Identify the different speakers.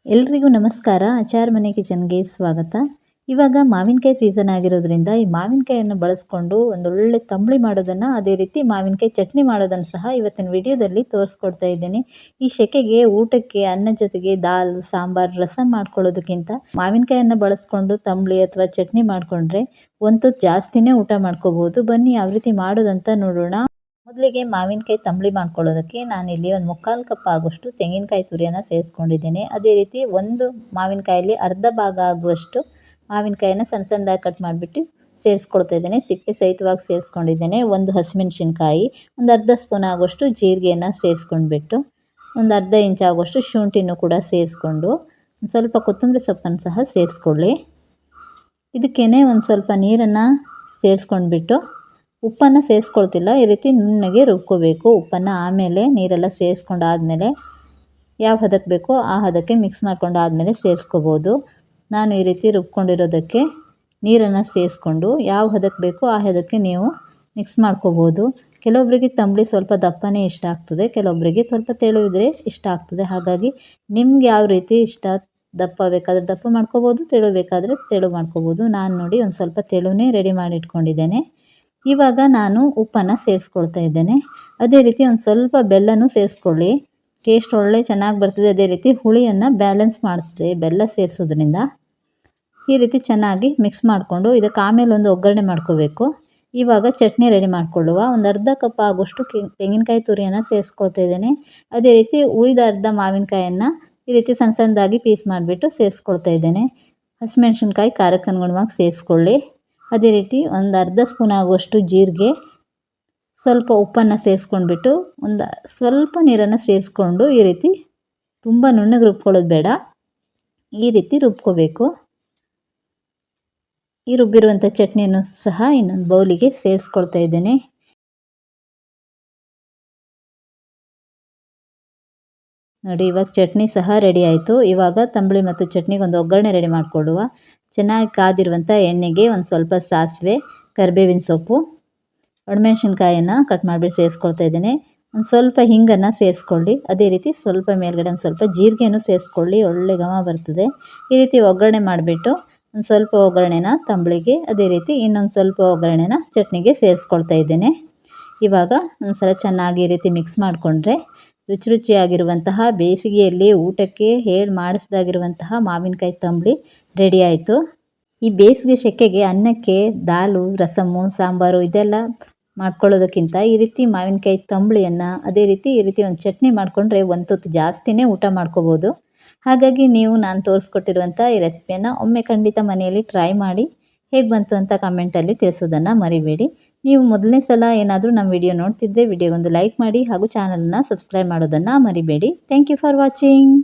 Speaker 1: ಎಲ್ರಿಗೂ ನಮಸ್ಕಾರ. ಆಚಾರ್ ಮನೆ ಕಿಚನ್ಗೆ ಸ್ವಾಗತ. ಇವಾಗ ಮಾವಿನಕಾಯಿ ಸೀಸನ್ ಆಗಿರೋದ್ರಿಂದ ಈ ಮಾವಿನಕಾಯಿಯನ್ನು ಬಳಸ್ಕೊಂಡು ಒಂದೊಳ್ಳೆ ತಂಬುಳಿ ಮಾಡೋದನ್ನು, ಅದೇ ರೀತಿ ಮಾವಿನಕಾಯಿ ಚಟ್ನಿ ಮಾಡೋದನ್ನು ಸಹ ಇವತ್ತಿನ ವಿಡಿಯೋದಲ್ಲಿ ತೋರಿಸ್ಕೊಡ್ತಾ ಇದ್ದೇನೆ. ಈ ಸೆಕೆಗೆ ಊಟಕ್ಕೆ ಅನ್ನದ ಜೊತೆಗೆ ದಾಲ್, ಸಾಂಬಾರ್, ರಸಂ ಮಾಡ್ಕೊಳ್ಳೋದಕ್ಕಿಂತ ಮಾವಿನಕಾಯಿಯನ್ನು ಬಳಸ್ಕೊಂಡು ತಂಬುಳಿ ಅಥವಾ ಚಟ್ನಿ ಮಾಡಿಕೊಂಡ್ರೆ ಒಂದು ಜಾಸ್ತಿನೇ ಊಟ ಮಾಡ್ಕೋಬೋದು. ಬನ್ನಿ ಯಾವ ರೀತಿ ಮಾಡೋದಂತ ನೋಡೋಣ. ಮೊದಲಿಗೆ ಮಾವಿನಕಾಯಿ ತಂಬುಳಿ ಮಾಡ್ಕೊಳ್ಳೋದಕ್ಕೆ ನಾನಿಲ್ಲಿ ಒಂದು 3/4 ಕಪ್ ಆಗುವಷ್ಟು ತೆಂಗಿನಕಾಯಿ ತುರಿಯನ್ನು ಸೇರಿಸ್ಕೊಂಡಿದ್ದೇನೆ. ಅದೇ ರೀತಿ ಒಂದು ಮಾವಿನಕಾಯಲ್ಲಿ ಅರ್ಧ ಭಾಗ ಆಗುವಷ್ಟು ಮಾವಿನಕಾಯಿನ ಸಣ್ಣ ಸಣ್ಣದಾಗಿ ಕಟ್ ಮಾಡಿಬಿಟ್ಟು ಸೇರಿಸ್ಕೊಳ್ತಾ ಇದ್ದೇನೆ. ಸಿಪ್ಪೆ ಸಹಿತವಾಗಿ ಸೇರಿಸ್ಕೊಂಡಿದ್ದೇನೆ. ಒಂದು ಹಸಿಮೆಣಸಿನ್ಕಾಯಿ, ಒಂದು ಅರ್ಧ ಸ್ಪೂನ್ ಆಗುವಷ್ಟು ಜೀರಿಗೆಯನ್ನು ಸೇರಿಸ್ಕೊಂಡ್ಬಿಟ್ಟು, ಒಂದು ಅರ್ಧ ಇಂಚ್ ಆಗುವಷ್ಟು ಶುಂಠಿನೂ ಕೂಡ ಸೇರಿಸ್ಕೊಂಡು, ಒಂದು ಸ್ವಲ್ಪ ಕೊತ್ತಂಬರಿ ಸೊಪ್ಪನ್ನು ಸಹ ಸೇರಿಸ್ಕೊಳ್ಳಿ. ಇದಕ್ಕೇ ಒಂದು ಸ್ವಲ್ಪ ನೀರನ್ನು ಸೇರಿಸ್ಕೊಂಡ್ಬಿಟ್ಟು, ಉಪ್ಪನ್ನು ಸೇರಿಸ್ಕೊಳ್ತಿಲ್ಲ, ಈ ರೀತಿ ನುಣ್ಣಗೆ ರುಬ್ಕೋಬೇಕು. ಉಪ್ಪನ್ನು ಆಮೇಲೆ ನೀರೆಲ್ಲ ಸೇರಿಸ್ಕೊಂಡಾದಮೇಲೆ ಯಾವ ಹದಕ್ಕೆ ಬೇಕೋ ಆ ಹದಕ್ಕೆ ಮಿಕ್ಸ್ ಮಾಡ್ಕೊಂಡು ಆದಮೇಲೆ ಸೇರಿಸ್ಕೋಬೋದು. ನಾನು ಈ ರೀತಿ ರುಬ್ಕೊಂಡಿರೋದಕ್ಕೆ ನೀರನ್ನು ಸೇರಿಸ್ಕೊಂಡು ಯಾವ ಹದಕ್ಕೆ ಬೇಕೋ ಆ ಹದಕ್ಕೆ ನೀವು ಮಿಕ್ಸ್ ಮಾಡ್ಕೋಬೋದು. ಕೆಲವೊಬ್ಬರಿಗೆ ತಂಬುಳಿ ಸ್ವಲ್ಪ ದಪ್ಪನೇ ಇಷ್ಟ ಆಗ್ತದೆ, ಕೆಲವೊಬ್ಬರಿಗೆ ಸ್ವಲ್ಪ ತೆಳು ಇದ್ದರೆ ಇಷ್ಟ ಆಗ್ತದೆ. ಹಾಗಾಗಿ ನಿಮ್ಗೆ ಯಾವ ರೀತಿ ಇಷ್ಟ, ದಪ್ಪ ಬೇಕಾದರೆ ದಪ್ಪ ಮಾಡ್ಕೋಬೋದು, ತೆಳು ಬೇಕಾದರೆ ತೆಳು ಮಾಡ್ಕೋಬೋದು. ನಾನು ನೋಡಿ ಒಂದು ಸ್ವಲ್ಪ ತೆಳುನೇ ರೆಡಿ ಮಾಡಿ ಇಟ್ಕೊಂಡಿದ್ದೇನೆ. ಇವಾಗ ನಾನು ಉಪ್ಪನ್ನು ಸೇರಿಸ್ಕೊಳ್ತಾ ಇದ್ದೇನೆ. ಅದೇ ರೀತಿ ಒಂದು ಸ್ವಲ್ಪ ಬೆಲ್ಲನೂ ಸೇರಿಸ್ಕೊಳ್ಳಿ. ಟೇಸ್ಟ್ ಒಳ್ಳೆ ಚೆನ್ನಾಗಿ ಬರ್ತದೆ. ಅದೇ ರೀತಿ ಹುಳಿಯನ್ನು ಬ್ಯಾಲೆನ್ಸ್ ಮಾಡ್ತದೆ ಬೆಲ್ಲ ಸೇರಿಸೋದ್ರಿಂದ. ಈ ರೀತಿ ಚೆನ್ನಾಗಿ ಮಿಕ್ಸ್ ಮಾಡಿಕೊಂಡು ಇದಕ್ಕೆ ಆಮೇಲೆ ಒಂದು ಒಗ್ಗರಣೆ ಮಾಡ್ಕೋಬೇಕು. ಇವಾಗ ಚಟ್ನಿ ರೆಡಿ ಮಾಡಿಕೊಳ್ಳುವ. ಒಂದು ಅರ್ಧ ಕಪ್ ಆಗುವಷ್ಟು ತೆಂಗಿನಕಾಯಿ ತುರಿಯನ್ನು ಸೇರಿಸ್ಕೊಳ್ತಾ ಇದ್ದೇನೆ. ಅದೇ ರೀತಿ ಉಳಿದ ಅರ್ಧ ಮಾವಿನಕಾಯನ್ನು ಈ ರೀತಿ ಸಣ್ಣ ಸಣ್ಣದಾಗಿ ಪೀಸ್ ಮಾಡಿಬಿಟ್ಟು ಸೇರಿಸ್ಕೊಳ್ತಾ ಇದ್ದೇನೆ. ಹಸಿಮೆಣಸಿನ್ಕಾಯಿ ಖಾರಕ್ಕೆ ಅನುಗುಣವಾಗಿ ಸೇರಿಸ್ಕೊಳ್ಳಿ. ಅದೇ ರೀತಿ ಒಂದು ಅರ್ಧ ಸ್ಪೂನ್ ಆಗುವಷ್ಟು ಜೀರಿಗೆ, ಸ್ವಲ್ಪ ಉಪ್ಪನ್ನು ಸೇರಿಸ್ಕೊಂಡ್ಬಿಟ್ಟು ಒಂದು ಸ್ವಲ್ಪ ನೀರನ್ನು ಸೇರಿಸ್ಕೊಂಡು ಈ ರೀತಿ ತುಂಬ ನುಣ್ಣಗೆ ರುಬ್ಕೊಳ್ಳೋದು ಬೇಡ, ಈ ರೀತಿ ರುಬ್ಕೋಬೇಕು. ಈ ರುಬ್ಬಿರುವಂಥ ಚಟ್ನಿಯನ್ನು ಸಹ ಇನ್ನೊಂದು ಬೌಲಿಗೆ ಸೇರಿಸ್ಕೊಳ್ತಾ ಇದ್ದೇನೆ. ನೋಡಿ, ಇವಾಗ ಚಟ್ನಿ ಸಹ ರೆಡಿ ಆಯಿತು. ಇವಾಗ ತಂಬುಳಿ ಮತ್ತು ಚಟ್ನಿಗೆ ಒಂದು ಒಗ್ಗರಣೆ ರೆಡಿ ಮಾಡಿಕೊಳ್ಳುವ. ಚೆನ್ನಾಗಿ ಕಾದಿರುವಂಥ ಎಣ್ಣೆಗೆ ಒಂದು ಸ್ವಲ್ಪ ಸಾಸಿವೆ, ಕರಿಬೇವಿನ ಸೊಪ್ಪು, ಒಣಮೆಣಸಿನ್ಕಾಯನ್ನು ಕಟ್ ಮಾಡಿಬಿಟ್ಟು ಸೇರಿಸ್ಕೊಳ್ತಾ ಇದ್ದೇನೆ. ಒಂದು ಸ್ವಲ್ಪ ಹಿಂಗನ್ನು ಸೇರಿಸ್ಕೊಳ್ಳಿ. ಅದೇ ರೀತಿ ಸ್ವಲ್ಪ ಮೇಲ್ಗಡೆ ಒಂದು ಸ್ವಲ್ಪ ಜೀರಿಗೆಯನ್ನು ಸೇರಿಸ್ಕೊಳ್ಳಿ, ಒಳ್ಳೆ ಘಮ ಬರ್ತದೆ. ಈ ರೀತಿ ಒಗ್ಗರಣೆ ಮಾಡಿಬಿಟ್ಟು ಒಂದು ಸ್ವಲ್ಪ ಒಗ್ಗರಣೆನ ತಂಬುಳಿಗೆ, ಅದೇ ರೀತಿ ಇನ್ನೊಂದು ಸ್ವಲ್ಪ ಒಗ್ಗರಣೆನ ಚಟ್ನಿಗೆ ಸೇರಿಸ್ಕೊಳ್ತಾ ಇದ್ದೇನೆ. ಇವಾಗ ಒಂದು ಸಲ ಚೆನ್ನಾಗಿ ಈ ರೀತಿ ಮಿಕ್ಸ್ ಮಾಡಿಕೊಂಡ್ರೆ ರುಚಿ ರುಚಿಯಾಗಿರುವಂತಹ ಬೇಸಿಗೆಯಲ್ಲಿ ಊಟಕ್ಕೆ ಮಾಡಿಸಿದಾಗಿರುವಂತಹ ಮಾವಿನಕಾಯಿ ತಂಬುಳಿ ರೆಡಿ ಆಯಿತು. ಈ ಬೇಸಿಗೆ ಸೆಕೆಗೆ ಅನ್ನಕ್ಕೆ ದಾಲು, ರಸಮ್ಮು, ಸಾಂಬಾರು ಇದೆಲ್ಲ ಮಾಡ್ಕೊಳ್ಳೋದಕ್ಕಿಂತ ಈ ರೀತಿ ಮಾವಿನಕಾಯಿ ತಂಬುಳಿಯನ್ನು, ಅದೇ ರೀತಿ ಈ ರೀತಿ ಒಂದು ಚಟ್ನಿ ಮಾಡಿಕೊಂಡ್ರೆ ಒಂದು ತುತ್ತು ಜಾಸ್ತಿನೇ ಊಟ ಮಾಡ್ಕೋಬೋದು. ಹಾಗಾಗಿ ನೀವು ನಾನು ತೋರಿಸ್ಕೊಟ್ಟಿರುವಂಥ ಈ ರೆಸಿಪಿಯನ್ನು ಒಮ್ಮೆ ಖಂಡಿತ ಮನೆಯಲ್ಲಿ ಟ್ರೈ ಮಾಡಿ. ಹೇಗೆ ಬಂತು ಅಂತ ಕಮೆಂಟಲ್ಲಿ ತಿಳಿಸೋದನ್ನು ಮರಿಬೇಡಿ. ನೀವು ಮೊದಲನೇ ಸಲ ಏನಾದರೂ ನಮ್ಮ ವಿಡಿಯೋ ನೋಡ್ತಿದ್ದರೆ ವಿಡಿಯೋಗೊಂದು ಲೈಕ್ ಮಾಡಿ ಹಾಗೂ ಚಾನಲನ್ನು ಸಬ್ಸ್ಕ್ರೈಬ್ ಮಾಡೋದನ್ನು ಮರಿಬೇಡಿ. Thank you for watching.